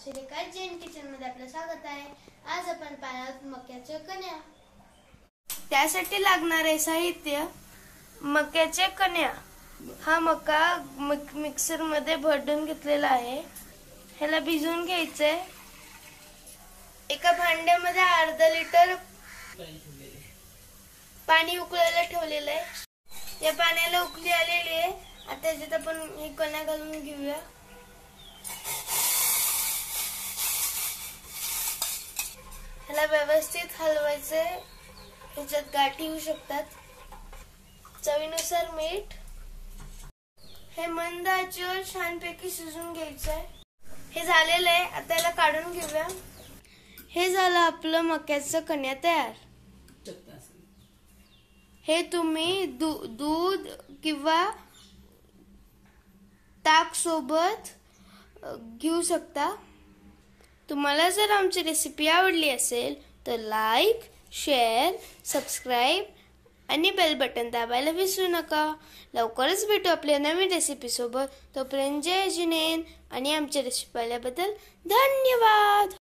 Shrikant Jain kitchen मध्ये आपलं स्वागत आहे। आज आपण पाहणार आहोत मक्याच्या कण्या। त्यासाठी लागणारे साहित्य मक्याच्या कण्या। हा मका मिक्सर मध्ये भरडून घेतलेला आहे। ह्याला भिजवून घ्यायचंय। एका भांड्यामध्ये अर्धा लिटर पाणी उकळायला ठेवलेलं आहे। या पाण्याला उकळी आलेली आहे। आता त्याच्यात आपण हे कण्या घालून घेऊया। ह्याला व्यवस्थित हलवायचंय। ह्याच्यात गाठी होऊ शकतात। चवीनुसार मीठ। हे मंद आचेवर छानपैकी शिजवून घ्यायचंय। हे झालेलं आहे। आता याला काढून घेऊया। हे झालं आपलं मक्याचं कण्या तयार। हे तुम्ही दूध किंवा ताक सोबत घेऊ शकता। तुम्हाला जर आमची रेसिपी आवडली असेल तर लाईक, शेअर, सबस्क्राईब आणि बेल बटन दाबायला विसरू नका। लवकरच भेटू आपल्या नवीन रेसिपी सोबत। तोपर्यंत जय जिनेंद्र आणि आमची रेसिपी पाहिल्याबद्दल धन्यवाद।